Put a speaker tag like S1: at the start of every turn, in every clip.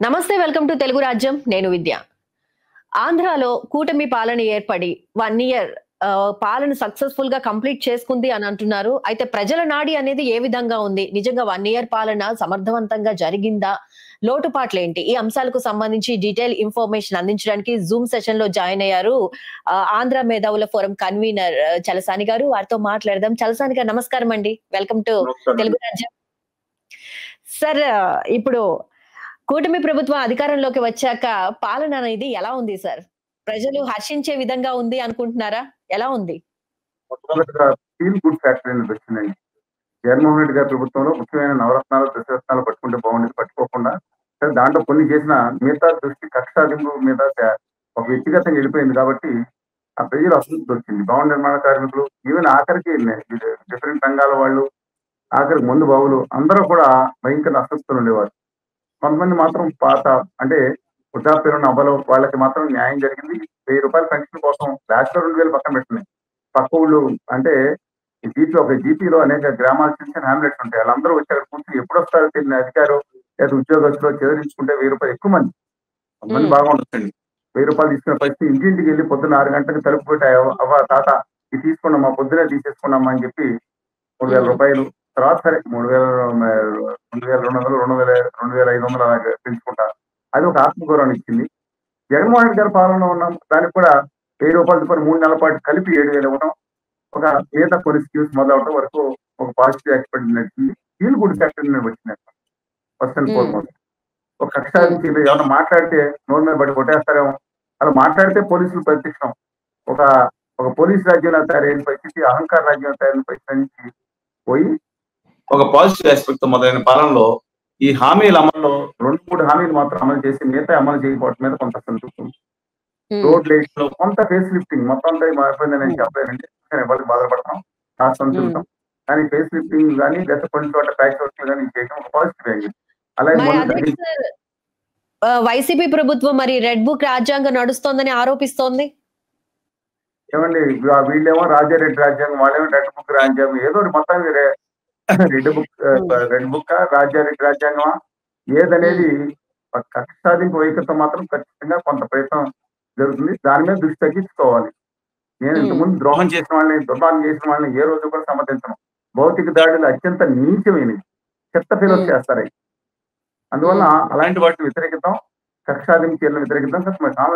S1: నమస్తే. Welcome to Telugu రాజ్యం. నేను విద్య. ఆంధ్రాలో కూటమి పాలన ఏర్పడి 1 ఇయర్ పాలన సక్సెస్‌ఫుల్‌గా కంప్లీట్ చేసుకుంది అని అంటున్నారు. అయితే ప్రజల నాడి అనేది ఏ విధంగా ఉంది? నిజంగా 1 ఇయర్ పాలన సమర్థవంతంగా జరిగిందా? లోటుపాట్లేంటి? ఈ అంశాలకు సంబంధించి డీటెయిల్ ఇన్ఫర్మేషన్ అందించడానికి జూమ్ సెషన్‌లో జాయిన్ అయ్యారు. ఆంధ్ర మేధావుల ఫోరం కన్వీనర్ చలసాని గారు. వారితో మాట్లాడదాం. చలసాని గారు నమస్కారం అండి. వెల్కమ్ టు
S2: నమస్కారం.
S1: తెలుగు రాజ్యం. సార్, ఇప్పుడు కూటమి ప్రభుత్వం అధికారంలోకి వచ్చాక పాలన అనేది ఎలా ఉంది సార్? ప్రజలు హర్షించే విధంగా ఉంది అనుకుంటున్నారా? ఎలా ఉంది?
S2: మొట్టమొదటిగా ఫీల్ గుడ్ ఫ్యాక్టరీ అనేది వచ్చిందండి. జగన్మోహన్ రెడ్డి గారి ప్రభుత్వంలో ముఖ్యమైన నవరత్నాలు, దశరత్నాలు పట్టుకుంటే బాగుండేది. పట్టుకోకుండా సరే దాంట్లో కొన్ని చేసిన మిగతా దృష్టి కక్ష సాధింపు మీద ఒక వ్యక్తిగతంగా వెళ్ళిపోయింది కాబట్టి ఆ ప్రజలు అసంతృప్తి వచ్చింది. భవన నిర్మాణ కార్మికులు ఈవెన్ ఆఖరికి డిఫరెంట్ రంగాల వాళ్ళు, ఆఖరికి మందు బావులు అందరూ కూడా భయంకర అస్వస్థలు ఉండేవారు. కొంతమంది మాత్రం పాత అంటే వృద్ధాప్యం ఉన్న అవ్వలు వాళ్ళకి మాత్రం న్యాయం జరిగింది. ₹1000 పెన్షన్ కోసం లాస్ట్‌లో 2000 పక్కన పెట్టండి. పక్క ఊళ్ళు అంటే ఒక జీపీలో అనేక గ్రామాలు చిన్న చిన్న హామ్లెట్స్ ఉంటాయి. వాళ్ళందరూ వచ్చి అక్కడ కూర్చొని ఎప్పుడొస్తారో తెలియని అధికారో లేదా ఉద్యోగస్తులో చెదిరించుకుంటే ₹1000 ఎక్కువ మంది. కొంతమంది
S1: హ్మ్.
S2: బాగా ఉండొచ్చండి. ₹1000 తీసుకునే పరిస్థితి ఇంటింటికి వెళ్ళి పొద్దున్న 6 గంటలకు తలుపు కొట్టి అవ్వ తాత ఇది తీసుకున్నామా పొద్దునే తీసేసుకున్నామా అని చెప్పి
S1: హ్మ్.
S2: ₹3000 తర్వాత సరే 3000 2200 2500 అలాగా పెంచుకుంటా. అది ఒక ఆత్మగౌరవాన్ని ఇచ్చింది. జగన్మోహన్ రెడ్డి గారి పాలనలో ఉన్నాం. దానికి కూడా ₹1000 చొప్పున 3 నెలల పాటు కలిపి 7000 ఇవ్వడం. ఒక మిగతా కొన్ని స్కీమ్స్ మొదలవడం వరకు ఒక పాజిటివ్ ఎక్స్‌పెక్ట్ నడిచింది. ఫీల్ గుడ్ ఫ్యాక్టర్ అనేది వచ్చిందండి. ఫస్ట్ అండ్
S1: హ్మ్.
S2: ఫార్‌మోస్ట్. ఒక కక్ష
S1: హ్మ్.
S2: సాధించి ఏమన్నా మాట్లాడితే నోరు మీద పడి కొట్టేస్తారేమో. అలా మాట్లాడితే పోలీసులు ప్రత్యక్షం. ఒక ఒక పోలీస్ రాజ్యంలా తయారైన పరిస్థితి, అహంకార రాజ్యంలా తయారైన పరిస్థితి నుంచి పోయి ఒక పాజిటివ్ ఆస్పెక్ట్ తో మొదలైన పాలనలో ఈ హామీల అమల్లో 2, 3 హామీలు మాత్రం అమలు చేసి మిగతా అమలు చేయకపోవడం మీద కొంత సంతృప్తి ఉంది.
S1: హ్మ్.
S2: రోడ్ లైట్స్ లో కొంత ఫేస్ లిఫ్టింగ్ మొత్తం అంతా మారిపోయిందని నేను
S1: హ్మ్.
S2: చెప్పలేనండి. కానీ ఎవరికి బాధపడతాం, రాష్ట్రం
S1: హ్మ్.
S2: తిరుగుతాం. కానీ ఫేస్ లిఫ్టింగ్ కానీ లేదా కొన్ని చోట్ల ప్యాచ్ వర్క్లు కానీ చేయడం ఒక పాజిటివ్ అయింది. అలాగే
S1: మరి
S2: మొన్న
S1: అదే
S2: జరిగిన
S1: సార్, వైసీపీ ప్రభుత్వం మరి రెడ్ బుక్ రాజ్యాంగం నడుస్తోందని ఆరోపిస్తోంది.
S2: ఏమండి వీళ్ళేమో రాజారెడ్డి రాజ్యాంగం, వాళ్ళేమో రెడ్ బుక్ రాజ్యాంగం ఏదో ఒకటి మొత్తానికి
S1: హ్మ్.
S2: రెడ్ బుక్ రాజారెడ్డి రాజ్యాంగమా
S1: హ్మ్.
S2: ఏదనేది కక్ష సాధింపు వైఖరితో మాత్రం ఖచ్చితంగా కొంత ప్రయత్నం జరుగుతుంది. దాని మీద దృష్టి తగ్గించుకోవాలి. నేను
S1: హ్మ్.
S2: ఇంతకుముందు ద్రోహం చేసిన వాళ్ళని, దుర్మార్గం చేసిన వాళ్ళని ఏ రోజు కూడా సమర్థించను. భౌతిక దాడులు అత్యంత నీచమైనవి. చెత్త ఫెలోస్
S1: హ్మ్.
S2: చేస్తారయి. అందువల్ల
S1: హ్మ్.
S2: అలాంటి వాటిని వ్యతిరేకిద్దాం. కక్ష సాధింపు చర్యలను వ్యతిరేకిద్దాం.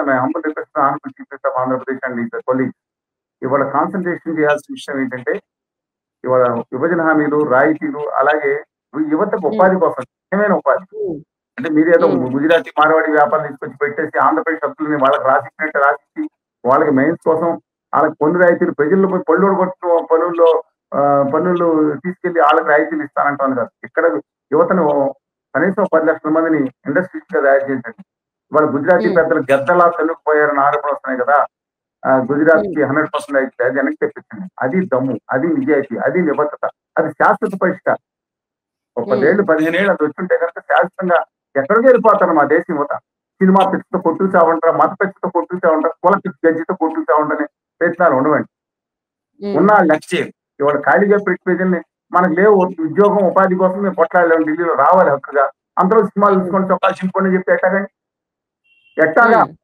S2: My humble request honourable chief minister of Andhra Pradesh and his colleagues ఇవాళ కాన్సంట్రేషన్ చేయాల్సిన విషయం ఏంటంటే, ఇవాళ విభజన హామీలు, రాయితీలు అలాగే యువతకు
S1: హ్మ్.
S2: ఉపాధి కోసం నిజమైన ఉపాధి.
S1: హ్మ్.
S2: అంటే మీరేదో
S1: హ్మ్.
S2: గుజరాతీ, మార్వాడి వ్యాపారం తీసుకొచ్చి పెట్టేసి ఆంధ్రప్రదేశ్ హక్కులని వాళ్ళకి రాసిచ్చినట్టు రాసిచ్చి, వాళ్ళకి మెయిన్స్ కోసం ఆళ్ళకి పన్ను రాయితీలు ప్రజల్లో పోయి పళ్ళోడు కొట్టిన పనుల్లో పన్నులు తీసుకెళ్ళి ఆళ్ళకి రాయితీలు ఇస్తానంటాను కాదు. ఇక్కడ యువతను కనీసం 10,00,000 మందిని ఇండస్ట్రియలిస్ట్‌గా తయారు చేయండి. ఇవాళ గుజరాతీ
S1: హ్మ్.
S2: పెద్దలు గద్దలా తన్నుకుపోయారన్న ఆరోపణలు వస్తున్నాయి కదా!
S1: హ్మ్.
S2: గుజరాత్‌కి 100% అయితే అది వెనక్కి తెప్పించండి. అది దమ్ము, అది నిజాయితీ, అది నిబద్ధత. అది శాశ్వత పరిష్కారం. ఒక 10
S1: హ్మ్.
S2: ఏళ్ళు, 15 ఏళ్ళు అది వచ్చుంటే గనుక శాశ్వతంగా ఎక్కడికో వెళ్ళిపోతారు మా దేశం యువత. సినిమా పిచ్చితో కొట్టుకు చావంటారు, మత పిచ్చితో కొట్టుకు చావంటారు, కుల పిచ్చి గజ్జితో కొట్టుకు చావంటనే ప్రయత్నాలు ఉండవండి.
S1: హ్మ్.
S2: ఉన్న లెక్క చేయరు. ఇవాళ ఖాళీగా పెట్టి ప్రజల్ని మనకు లేవు ఉద్యోగం, ఉపాధి కోసం మేము కొట్లాడలేము ఢిల్లీలో రావాలి హక్కుగా. అందరూ సినిమాలు
S1: హ్మ్.
S2: చూసుకోండి, చొక్కాలు చింపుకోండి అని చెప్తే ఎట్టాగండి? ఎట్టాగా?
S1: హ్మ్. హ్మ్.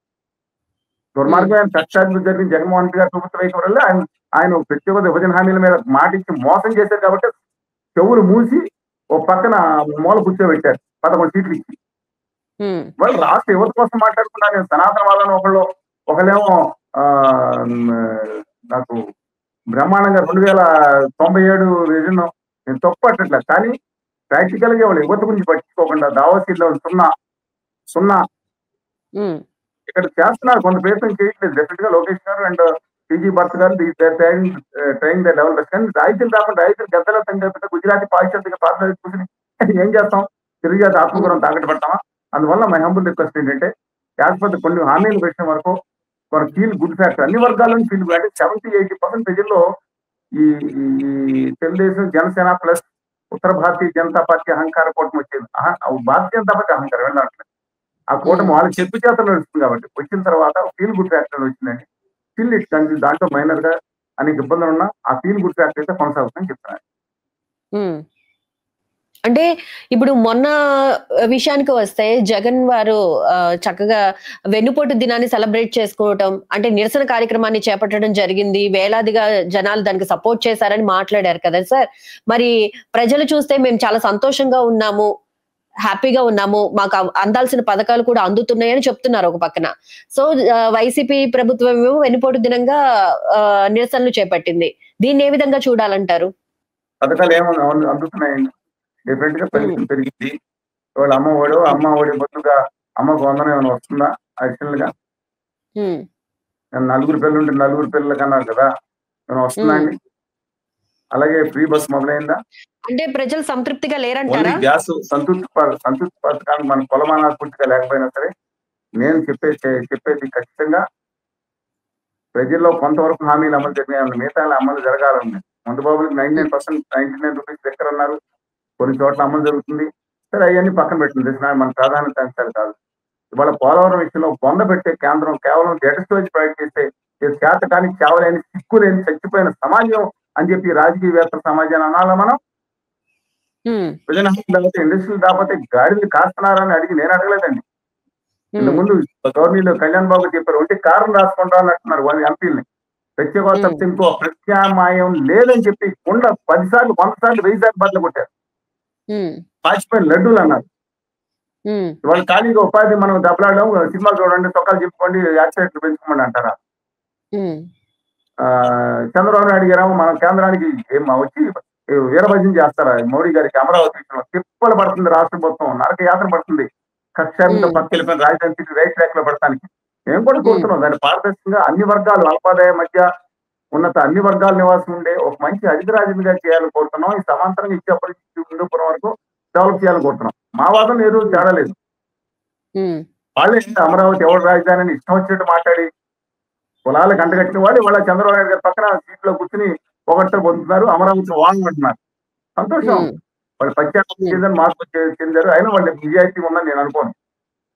S2: దుర్మార్గమైన కష్టాలు జరిగిన జగన్మోహన్ రెడ్డి గారి ప్రభుత్వ వైఖరులే ఆయన ఆయన ప్రత్యేక విభజన హామీల మీద మాటిచ్చి మోసం చేశారు కాబట్టి చెవులు మూసి ఓ పక్కన మూల కూర్చోబెట్టారు. 11 సీట్లు ఇచ్చి.
S1: హ్మ్.
S2: వాళ్ళు రాష్ట్ర యువత కోసం మాట్లాడుకున్నారు. నేను సనాతన వాళ్ళని ఒకళ్ళేమో ఆహ్, హ్మ్, నాకు బ్రహ్మాండంగా 2097 విజన్ నేను తప్పు పట్టట్లేదు. కానీ ప్రాక్టికల్‌గా వాళ్ళ యువత గురించి పట్టించుకోకుండా దావోసీల్లో సున్నా, సున్నా
S1: హ్మ్.
S2: ఇక్కడ చేస్తున్నారు. కొంత ప్రయత్నం చేయట్లేదు. డెఫినెట్‌గా లోకేష్ గారు అండ్ టీజీ భరత్ గారు they are trying the level best. కానీ రాయితీలు రాకుండా రైతులు గద్దెలో తని గుజరాతీ పారిశ్రామిక పాత్ర కూర్చొని ఏం చేస్తాం? తెలుగు జాతి
S1: హ్మ్.
S2: ఆత్మగౌరవం తాకట్టు పెడతామా? అందువల్ల మై హంబుల్ రిక్వెస్ట్ ఏంటంటే, యాజ్ పర్ కొన్ని హామీలు పెట్టిన వరకు మన ఫీల్ గుడ్ ఫ్యాక్టర్ అన్ని వర్గాల నుంచి ఫీల్ అంటే 70-80% ప్రజల్లో ఈ ఈ తెలుగుదేశం, జనసేన ప్లస్ ఉత్తర భారతీయ జనతా పార్టీ అహంకార కూటమి వచ్చేది. భారతీయ జనతా పార్టీ అహంకారం వెళ్ళట్లేదు. ఆ
S1: హ్మ్.
S2: కూటమి వాళ్ళ చెప్పు చేతల్లో నడుస్తుంది కాబట్టి వచ్చిన తర్వాత ఫీల్ గుడ్ ఫ్యాక్టర్ వచ్చిందండి. స్టిల్ ఇట్ దాంట్లో మైనర్ గా అనేక ఇబ్బందులు ఉన్నా ఆ ఫీల్ గుడ్ ఫ్యాక్టర్ అయితే కొనసాగుతుందని చెప్తున్నాను.
S1: హ్మ్. అంటే ఇప్పుడు మొన్న విషయానికి వస్తే జగన్ వారు చక్కగా వెన్నుపోటు దినాన్ని సెలబ్రేట్ చేసుకోవటం, అంటే నిరసన కార్యక్రమాన్ని చేపట్టడం జరిగింది. వేలాదిగా జనాలు దానికి సపోర్ట్ చేశారని మాట్లాడారు కదా సార్. మరి ప్రజలు చూస్తే మేము చాలా సంతోషంగా ఉన్నాము, హ్యాపీగా ఉన్నాము. మాకు అందాల్సిన పథకాలు కూడా అందుతున్నాయని చెప్తున్నారు ఒక పక్కన. సో, వైసీపీ ప్రభుత్వమేమో వెన్నుపోటు దినంగా నిరసనలు చేపట్టింది. దీన్ని ఏ విధంగా చూడాలంటారు?
S2: పథకాలు అందుతున్నాయండి. డిఫరెంట్ గా పెన్షన్ పెరిగింది. వాళ్ళ అమ్మ ఒడి బదులుగా అమ్మకు వందనం ఏమైనా వస్తుందా అడిషనల్ గా? నలుగురు పిల్లలుంటే నలుగురు పిల్లలకి అన్నారు కదా, ఏమైనా వస్తుందా అండి? అలాగే ఫ్రీ బస్ మొదలైందా?
S1: అంటే ప్రజలు సంతృప్తిగా
S2: ఓన్లీ
S1: లేరంటారా?
S2: గ్యాస్ సంతృప్తి పథకానికి మన కొలమానాలు పూర్తిగా లేకపోయినా సరే, నేను చెప్పేది ఖచ్చితంగా ప్రజల్లో కొంతవరకు హామీలు అమలు జరిగాయి, మిగతా అమలు జరగాలని. మందు బాబులకు 99% 99 రూపీస్ లెక్కర్ అన్నారు, కొన్ని చోట్ల అమలు జరుగుతుంది. సరే అవన్నీ పక్కన పెట్టింది, మన ప్రాధాన్యత అంశాలు కాదు. ఇవాళ పోలవరం విషయంలో బొంద పెట్టే కేంద్రం కేవలం డేటా స్టోరేజ్ ప్రొవైడ్ చేస్తే చేత కానీ చావలేని సిక్కులేని చచ్చిపోయిన సమాజం అని చెప్పి రాజకీయవేత్తల సమాజాన్ని అనాలా మనం? ఇండస్ట్రీలు కాకపోతే గాడిని కాస్తున్నారని అడిగి నేను అడగలేదండి. ఇంతకు ముందు గవర్నీలో కళ్యాణ్ బాబు చెప్పారు, ఒకటి కారణం రాసుకుంటా అన్నట్టున్నారు వాళ్ళ ఎంపీలని. ప్రత్యేక తప్పితే ఇంకో ప్రత్యామ్నాయం లేదని చెప్పి 10 సార్లు 100 సార్లు 1000 సార్లు బదులు కొట్టారు. పాచిపోయిన లడ్డూలు అన్నారు. వాళ్ళు ఖాళీగా ఉపాధి మనం దెబ్బలాడడం, సినిమాలు చూడండి, తొక్కలు చెప్పుకోండి, యాక్సిడెంట్లు పెంచుకోండి అంటారా? చంద్రబాబు నాయుడు గారు మన కేంద్రానికి వచ్చి వీరభజన చేస్తారా? మోడీ గారికి అమరావతి తిప్పలు పడుతుంది, రాష్ట్ర మొత్తం నరక యాత్ర పడుతుంది, కక్షాంతో పక్కకెళ్ళిపోయిన రాజధానికి రైట్ ట్రాక్ లో పడటానికి. మేము కూడా కోరుతున్నాం దాన్ని పారదర్శకంగా అన్ని వర్గాలు, అల్పాదాయ మధ్య ఉన్నత అన్ని వర్గాల నివాసం ఉండే ఒక మంచి అధిరాజునిగా చేయాలని కోరుతున్నాం. ఈ సమాంతరంగా ఇచ్చేప్పటి నుంచి హిందూపురం వరకు డెవలప్ చేయాలని కోరుతున్నాం. మా వాదన ఏ రోజు తేడా లేదు. వాళ్ళే అమరావతి ఎవరు రాజధాని అని ఇష్టం వచ్చినట్టు మాట్లాడి కులాలు గంటగట్టిన వాళ్ళు వాళ్ళ చంద్రబాబు నాయుడు గారి పక్కన సీట్లో కూర్చుని పొగడ్తలు పొందుతున్నారు, అమరావతి వాంగ్ అంటున్నారు. సంతోషం, వాళ్ళు పశ్చాత్తాపం మార్పు చెందారు, అయినా వాళ్ళకి నిజాయితీ ఉందని నేను అనుకోను.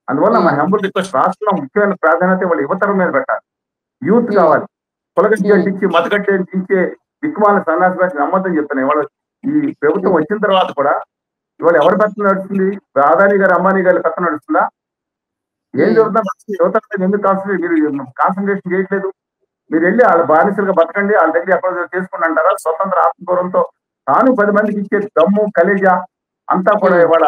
S2: అందువల్ల మా హంబుల్ రిక్వెస్ట్, రాష్ట్రంలో ముఖ్యమైన ప్రాధాన్యత వాళ్ళ యువతరం మీద పెట్టాలి. యూత్ కావాలి. కులగడ్డి అంటించి మతగడ్డి అంటించే దిక్కుమాల సన్నాసి నమ్మద్దని చెప్తున్నాయి. వాళ్ళు ఈ ప్రభుత్వం వచ్చిన తర్వాత కూడా ఇవాళ ఎవరి పెత్తనం నడుస్తుంది? అదానీ గారు, అంబానీ గారి పెత్తనం నడుస్తుందా? ఏం జరుగుతుందా? యువత ఎందుకు కాన్సన్ట్రేషన్ చేయట్లేదు? మీరు వెళ్ళి వాళ్ళ బానిసలుగా బతకండి, వాళ్ళ దగ్గర ఎక్కడ చేసుకుని అంటారా? స్వతంత్ర ఆత్మగౌరవంతో తాను 10 మందికి ఇచ్చే దమ్ము కలేజా అంతా కూడా ఇవాళ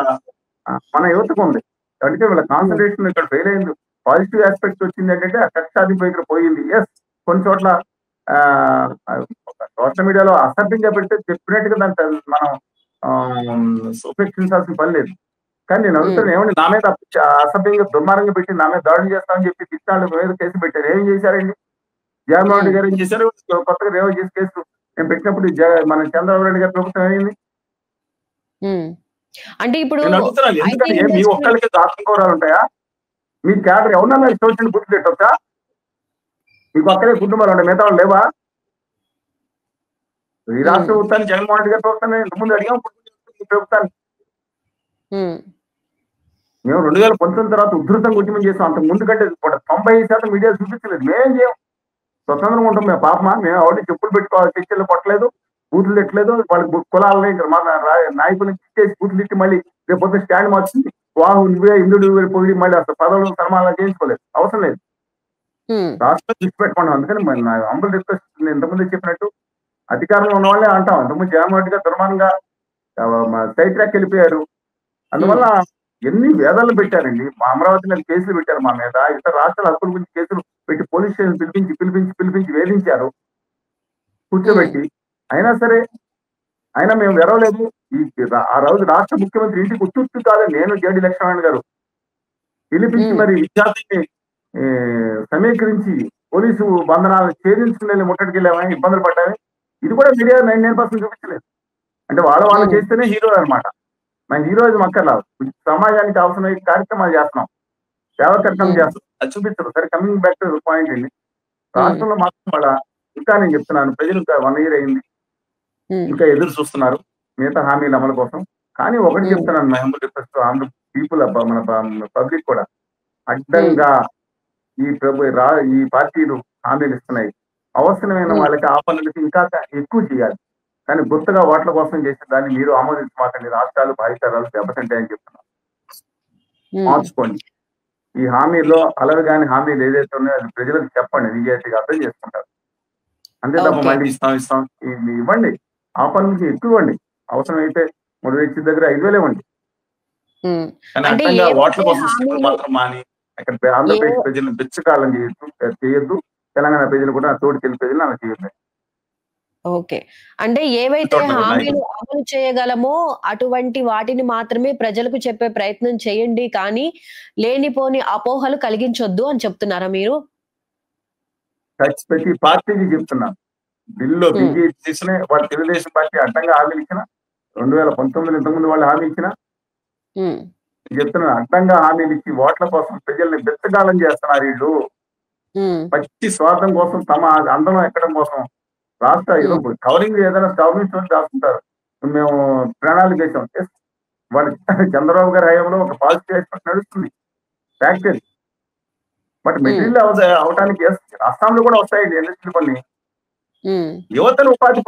S2: మన యువతకు ఉంది. అందుకే వీళ్ళ కాన్సన్ట్రేషన్ ఇక్కడ ఫెయిల్ అయింది. పాజిటివ్ ఆస్పెక్ట్ వచ్చింది ఏంటంటే ఆ కక్షాధిపతి ఇక్కడ పోయింది. ఎస్, కొన్ని చోట్ల సోషల్ మీడియాలో అసభ్యంగా పెడితే చెప్పినట్టుగా దాన్ని మనం ఉపేక్షించాల్సిన పని లేదు. కానీ నేను అడుగుతాను, ఏమండి నా మీద అసభ్యంగా దుర్మార్గంగా పెట్టి నా మీద దాడులు చేస్తామని చెప్పి తిట్టాళ్ళు మీద కేసు పెట్టారు. ఏం చేశారండి? జగన్మోహన్ రెడ్డి గారు ఏం చేశారు? కొత్తగా రేవ్ చేసి కేసు నేను పెట్టినప్పుడు మన చంద్రబాబు నాయుడు గారి ప్రభుత్వం ఏమైంది?
S1: అంటే ఇప్పుడు
S2: ఎందుకంటే మీ ఒక్కరికి ఆత్మగౌరవాలు ఉంటాయా? మీ క్యాడర్ ఎవరన్నా ఇష్టం బుద్ధి పెట్టొచ్చా? మీకు ఒక్కరే కుటుంబాలు ఉంటాయి, మిగతా వాళ్ళు లేవా? ఈ రాష్ట్ర ప్రభుత్వాన్ని జగన్మోహన్ రెడ్డి గారి ప్రభుత్వాన్ని ఇంతకుముందు అడిగాం, ప్రభుత్వాన్ని మేము 2019 తర్వాత ఉధృతంగా ఉద్యమం చేసాం. అంతకు ముందు కంటే 90% మీడియా చూపించలేదు. మేమేం చేయం, స్వతంత్రంగా ఉంటాం. మేము పాపమా? మేము ఎవరి చెప్పులు పెట్టుకోవాలి, చర్చలు కొట్టలేదు, బూతులు తిట్టలేదు. వాళ్ళకి కులాలని మన నాయకులను చేసి బూతులు తిట్టి మళ్ళీ రేపు పొద్దున స్టాండ్ మార్చింది వాహు నువ్వే ఇందుడు పోయి మళ్ళీ అసలు పదవులు సన్మానాలు చేయించుకోలేదు, అవసరం లేదు. రాష్ట్రం దృష్టి పెట్టుకున్నాం. అందుకని అంబుల్ రిక్వెస్ట్ ఇంతకుముందు చెప్పినట్టు అధికారంలో ఉన్న వాళ్ళే అంటాం. ఇంతకుముందు జగన్మోహన్ రెడ్డి గారు దుర్మార్గంగా సైడ్ ట్రాక్ వెళ్ళిపోయారు. అందువల్ల ఎన్ని వేదాలు పెట్టారండి. మా అమరావతి మీద కేసులు పెట్టారు, మా మీద ఇతర రాష్ట్రాల హక్కుల గురించి కేసులు పెట్టి పోలీస్ స్టేషన్ పిలిపించి వేధించారు కూర్చోబెట్టి. అయినా సరే మేము వెరవలేదు. ఆ రోజు రాష్ట్ర ముఖ్యమంత్రి ఇంటికి ఉత్తు కాదు, నేను జేడి లక్ష్మణ్ గారు పిలిపించి మరి విద్యార్థిని సమీకరించి పోలీసు బంధనాలను ఛేదించుకునే ముట్టడికి వెళ్ళామని ఇబ్బందులు పడ్డాయి. ఇది కూడా మీడియా 99% చూపించలేదు. అంటే వాళ్ళు చేస్తేనే హీరో అనమాట. మన హీరోయిజం అక్కర్లేదు, సమాజానికి అవసరమైన కార్యక్రమాలు చేస్తున్నాం, సేవా కార్యక్రమం చేస్తున్నాం, అది చూపిస్తారు. సరే, కమింగ్ బ్యాక్ టు పాయింట్ అండి, రాష్ట్రంలో మాత్రం వాళ్ళ ఇంకా నేను చెప్తున్నాను, ప్రజలు ఇంకా 1 year అయింది, ఇంకా ఎదురు చూస్తున్నారు మిగతా హామీల అమలు కోసం. కానీ ఒకటి చెప్తున్నాను, my humble request Andhra people, మన పబ్లిక్ కూడా, అడ్డంగా ఈ పార్టీలు హామీలు ఇస్తున్నాయి. అవసరమైన వాళ్ళకి ఆ పనులకి ఇంకా ఎక్కువ చేయాలి. కానీ గుర్తుగా ఓట్ల కోసం చేసే దాన్ని మీరు ఆమోదించమాకండి. రాష్ట్రాలు భావితరాలు దెబ్బతింటాయని చెప్తున్నారు. మార్చుకోండి. ఈ హామీల్లో అలవిగాని హామీలు ఏదైతే ఉన్నాయో అది ప్రజలకు చెప్పండి. నిజాయితీగా అర్థం చేసుకుంటారు. అంతే తప్ప
S1: ఓకే.
S2: మళ్ళీ ఇస్తాం ఇది ఇవ్వండి. ఆ పని నుంచి ఎక్కువ ఇవ్వండి. అవసరమైతే 3,000 ఇచ్చిన దగ్గర 5,000 ఇవ్వండి. కానీ
S1: అంటే
S2: అడ్డంగా ఓట్ల
S1: ఏవైతే
S2: కోసం సిగ్గులు
S1: హామీలు
S2: మాత్రం మాని అక్కడ
S1: ఏ
S2: ఆంధ్రప్రదేశ్ ప్రజలను బిచ్చకాలం చేయొద్దు. తెలంగాణ ప్రజలు కూడా తోటి తెలుగు ప్రజలను అలా చేయొద్దు.
S1: ఓకే. అంటే ఏవైతే
S2: చోట్ల నాయకులు
S1: హామీలు అమలు చేయగలమో అటువంటి వాటిని మాత్రమే ప్రజలకు చెప్పే ప్రయత్నం చేయండి. కానీ లేనిపోని అపోహలు కలిగించొద్దు అని చెప్తున్నారా మీరు?
S2: ప్రతి పార్టీకి చెప్తున్నాను. బిల్లులో
S1: హ్మ్.
S2: బిగి చేసిన వాళ్ళు తెలుగుదేశం పార్టీ అడ్డంగా హామీలు ఇచ్చిన 2019 ఇంతకుముందు వాళ్ళు హామీ ఇచ్చిన
S1: హ్మ్.
S2: చెప్తున్నాను అడ్డంగా హామీలు ఇచ్చి ఓట్ల కోసం ప్రజల్ని బిచ్చగాలం చేస్తున్నారు వీళ్ళు.
S1: హ్మ్.
S2: పచ్చి స్వార్థం కోసం తమ అందరం ఎక్కడం కోసం రాష్ట్ర ఏదో
S1: హ్మ్.
S2: కవరింగ్ ఏదైనా గవర్నమెంట్ స్టోర్ రాసుకుంటారు. మేము ప్రణాళిక వేసాం. వాళ్ళు చంద్రబాబు గారి హయాంలో ఒక పాజిటివ్ ఎక్స్పెక్ట్ నడుస్తుంది. ఫ్యాక్టరీ బట్
S1: హ్మ్.
S2: మెటీరియల్ అవటానికి అస్సాంలో కూడా వస్తాయండి ఇండస్ట్రీలు కొన్ని.
S1: హ్మ్.
S2: యువతను ఉపాధి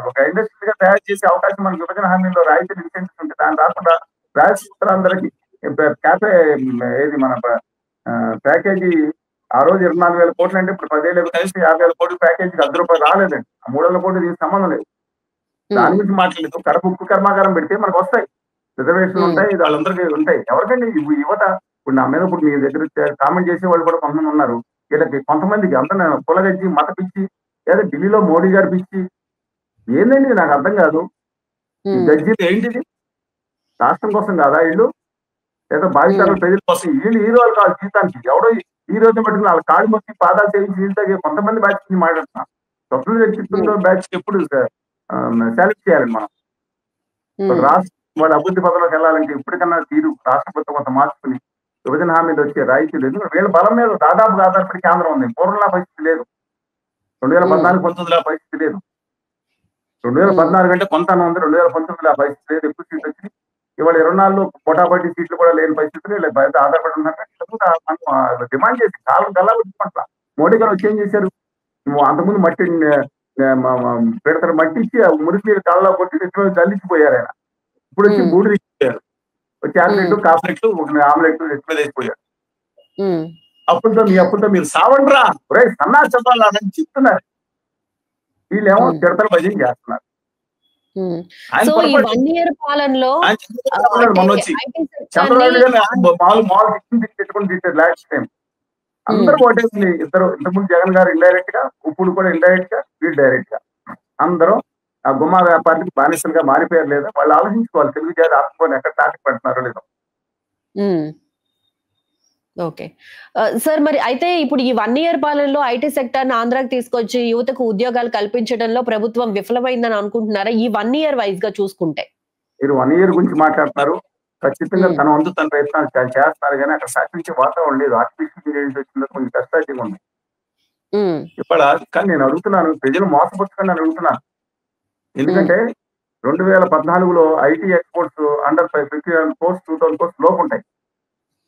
S2: ఒక ఇండస్ట్రీ గా తయారు చేసే అవకాశం మనకి విభజన హామీలో రాయితీలు ఇన్సెంటివ్స్ ఉంటాయి. దాని రాకుండా రాజస్థానందరికి క్యాపే ఏది మన ప్యాకేజీ ఆ రోజు 24,000 కోట్లు అంటే ఇప్పుడు 10,000 కలిసి 50,000 కోట్ల ప్యాకేజీకి రూ. 1 రాలేదండి. ఆ 3,000 కోట్లు దీనికి సంబంధం లేదు. దాని
S1: హ్మ్.
S2: గురించి మాట్లాడలేదు. కడప ఉక్కు కర్మాగారం పెడితే మనకు వస్తాయి. రిజర్వేషన్లు
S1: హ్మ్.
S2: ఉంటాయి. ఇది వాళ్ళందరికీ ఉంటాయి. ఎవరికండి యువత ఇప్పుడు నా మీద ఇప్పుడు మీ దగ్గర కామెంట్ చేసే వాళ్ళు కూడా కొంతమంది ఉన్నారు. వీళ్ళకి కొంతమందికి అంత కులగజ్జి మత పిచ్చి లేదా ఢిల్లీలో మోడీ గారి పిచ్చి ఏందండి ఇది నాకు అర్థం కాదు. ఈ
S1: హ్మ్.
S2: గజ్జీలు ఏంటిది? రాష్ట్రం కోసం కాదా వీళ్ళు? లేదా
S1: హ్మ్.
S2: భావితరాల ప్రజల కోసం వీళ్ళు హీరోలు కాదు జీవితానికి. ఎవడో ఈ రోజు మటుకు వాళ్ళ కాళ్ళు మొక్కి పాదాలు సేవించి వీళ్ళతో కొంతమంది బ్యాచ్ గురించి మాట్లాడుతున్నాం. స్వతంత్ర వ్యక్తిత్వంలో
S1: హ్మ్.
S2: బ్యాచ్ ఎప్పుడు సెలెక్ట్ చేయాలి మనం.
S1: హ్మ్.
S2: రాష్ట్రం వాళ్ళ అభివృద్ధి పథంలోకి వెళ్ళాలంటే ఇప్పటికన్నా తీరు రాష్ట్ర ప్రభుత్వం కొంత మార్చుకుని విభజన హామీలు వచ్చే రాయితీలు ఎందుకంటే వీళ్ళ బలం మీద దాదాపుగా ఆధారపడి కేంద్రం ఉంది. పూర్వంలా పరిస్థితి లేదు.
S1: హ్మ్.
S2: 2014, 19 పరిస్థితి లేదు.
S1: హ్మ్.
S2: 2014 అంటే కొంత ఉంది. 2019 ఆ పరిస్థితి లేదు. ఎక్కువ సీట్లు వచ్చినాయి. ఇవాళ 24లో పోటాపోటీ సీట్లు కూడా లేని పరిస్థితులు వీళ్ళ బయట ఆధారపడి ఉన్నారు. మనం డిమాండ్ చేసి కాలం గల్లా పెట్టుకుంటా. మోడీ గారు వచ్చి ఏం చేశారు? అంతకుముందు మట్టి పెడతారు మట్టి ఇచ్చి ఆ మురికి నీళ్ళు కాళ్ళలో కొట్టి నెత్తిమీద చల్లించిపోయారు ఆయన. ఇప్పుడు వచ్చి
S1: హ్మ్.
S2: బూడిద ఇచ్చారు. చాక్లెట్,
S1: హ్మ్.
S2: కాఫ్లెట్, ఒక ఆమ్లెట్ నెత్తిమీద వేసిపోయారు.
S1: హ్మ్.
S2: మీ అప్పులతో మీరు సావండ్రా ఒరేయ్ సన్నాసి చెప్పాలని చెప్తున్నారు. వీళ్ళేమో
S1: హ్మ్.
S2: తిడతలు భజన చేస్తున్నారు.
S1: హ్మ్.
S2: ఆయన
S1: సో ఈ
S2: పొరపాటు
S1: 1 ఇయర్ పాలనలో
S2: ఆయన చంద్రబాబు ఉన్నాడు
S1: అంటే
S2: మొన్నొచ్చి.
S1: ఐటీ సెక్టార్‌ని
S2: చంద్రబాబు గారిని మాల్ తిట్టుకుని తిట్టారు లాస్ట్ టైం.
S1: హ్మ్.
S2: అందరూ ఓటేసింది ఇద్దరు. ఇంతకుముందు జగన్ గారు ఇండైరెక్ట్ గా, ఇప్పుడు కూడా ఇండైరెక్ట్ గా, వీళ్ళు డైరెక్ట్ గా. అందరూ ఆ గుమ్మా వ్యాపారికి బానిసలుగా మారిపోయారు లేదా వాళ్ళు ఆలోచించుకోవాలి. తెలుగు జాతి ఆత్మని ఎక్కడ తాకి పెడుతున్నారో లేదో.
S1: హ్మ్. ఓకే. సార్ మరి అయితే ఇప్పుడు ఈ 1 ఇయర్ పాలనలో ఐటీ సెక్టార్‌ని ఆంధ్రాకి తీసుకొచ్చి యువతకు ఉద్యోగాలు కల్పించడంలో ప్రభుత్వం విఫలమైందని అనుకుంటున్నారా? ఈ 1 ఇయర్ వైస్‌గా చూసుకుంటే.
S2: మీరు 1 ఇయర్ గురించి మాట్లాడుతున్నారు. ఖచ్చితంగా
S1: హ్మ్.
S2: తన వంతు తన ప్రయత్నాలు చేస్తున్నారు గానీ అక్కడ సహకరించే వాతావరణం లేదు. ఆర్టిఫిషియల్ ఇంటెలిజెన్స్ వచ్చిందో కొంచెం కష్టాల్సింగా ఉంది.
S1: హ్మ్.
S2: ఇవాళ కానీ నేను అడుగుతున్నాను ప్రజలు మోసపుచ్చకండి అని అడుగుతున్నాను.
S1: హ్మ్.
S2: ఎందుకంటే 2014లో IT exports under 50,000 crores 2,000 crores లోపుంటాయి.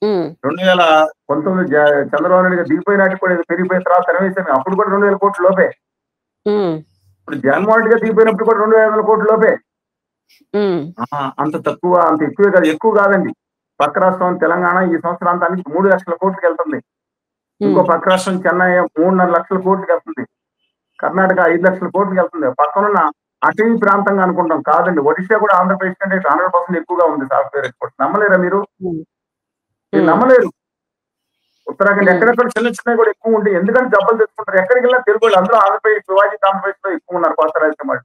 S1: హ్మ్.
S2: 2019 చంద్రబాబు నాయుడు గారు దిగిపోయిన నాటికి కూడా ఏదో పెరిగిపోయిన తర్వాత తెరవేశారు. అప్పుడు కూడా 2,000 కోట్ల లోపే.
S1: హ్మ్.
S2: ఇప్పుడు జగన్మోహన్ రెడ్డి గారు దిగిపోయినప్పుడు కూడా 2,500 కోట్ల లోపే.
S1: హ్మ్.
S2: అంత తక్కువ అంత ఎక్కువే కాదు. ఎక్కువ కాదండి. పక్క రాష్ట్రం తెలంగాణ ఈ సంవత్సరాంతానికి 3,00,000 కోట్లకెళ్తుంది. ఇంకో
S1: హ్మ్.
S2: పక్క రాష్ట్రం చెన్నై 3,500,000 కోట్లకెళ్తుంది. కర్ణాటక 5,00,000 కోట్లకెళ్తుంది. పక్కనున్న అటవీ ప్రాంతంగా అనుకుంటాం. కాదండి. ఒడిషా కూడా ఆంధ్రప్రదేశ్ కంటే 100% ఎక్కువగా ఉంది సాఫ్ట్‌వేర్ ఎక్స్‌పోర్ట్స్. నమ్మలేరా మీరు?
S1: హ్మ్.
S2: మీరు
S1: హ్మ్.
S2: నమ్మలేరు. ఉత్తరాఖండ్
S1: హ్మ్.
S2: ఎక్కడెక్కడ చిన్నవి కూడా ఎక్కువ ఉంటాయి. ఎందుకంటే జబ్బలు తెచ్చుకుంటారు. ఎక్కడికెళ్ళినా తెలుగోళ్ళు అందరూ ఆంధ్రప్రదేశ్, విభజిత ఆంధ్రప్రదేశ్‌లో ఎక్కువ ఉన్నారు కొత్త రాజకీయ వాళ్ళు.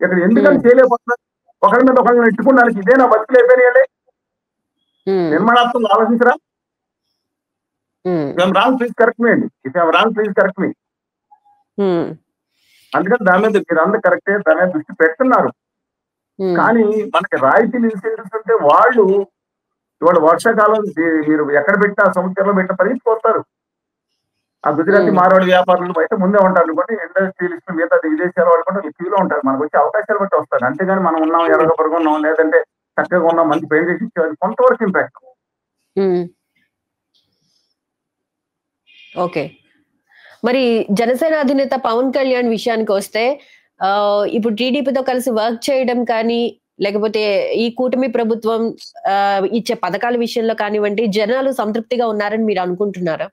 S2: ఇక్కడ ఎందుకని
S1: హ్మ్.
S2: చేయలేకపోతున్నారు? ఒకరి మీద ఒకరిని నెట్టుకోవడానికి ఇదేనా బతుకులు అయిపోయినాయండి?
S1: హ్మ్.
S2: నిర్మాణాత్మకంగా ఆలోచించరా?
S1: హ్మ్.
S2: If I'm wrong please correct me అండి. If I'm wrong please correct me.
S1: హ్మ్.
S2: అందుకని దాని మీద మీరందరూ కరెక్టే. దాని మీద దృష్టి పెడుతున్నారు.
S1: హ్మ్.
S2: కానీ మనకి రాయితీలు ఇన్సెంటివ్స్ ఉంటే వాళ్ళు ఇవాళ వర్షాకాలం మీరు ఎక్కడ పెట్టినా సముద్రంలో పెట్టిన పరిగెత్తుకొస్తారు. ఆ గుజరాతీ
S1: హ్మ్.
S2: మార్వాడి వ్యాపారులు అయితే ముందే ఉంటారు అనుకోండి. ఇండస్ట్రియలిస్ట్ మిగతా విదేశాల వాళ్ళు కూడా క్యూలో ఉంటారు. మనకు వచ్చే అవకాశాలు బట్టి వస్తారు. అంతేగాని మనం ఉన్నాం
S1: హ్మ్.
S2: ఎర్రగా పడుకున్నాం లేదంటే చక్కగా ఉన్నాం మంచి పెయింట్ ఇచ్చేవాళ్ళు కొంతవరకు ఇంపాక్ట్.
S1: హ్మ్. ఓకే. మరి జనసేన అధినేత పవన్ కళ్యాణ్ విషయానికొస్తే ఇప్పుడు టీడీపీతో కలిసి వర్క్ చేయడం కానీ, లేకపోతే ఈ కూటమి ప్రభుత్వం ఇచ్చే పథకాల విషయంలో కానివ్వండి, జనాలు సంతృప్తిగా ఉన్నారని మీరు అనుకుంటున్నారా?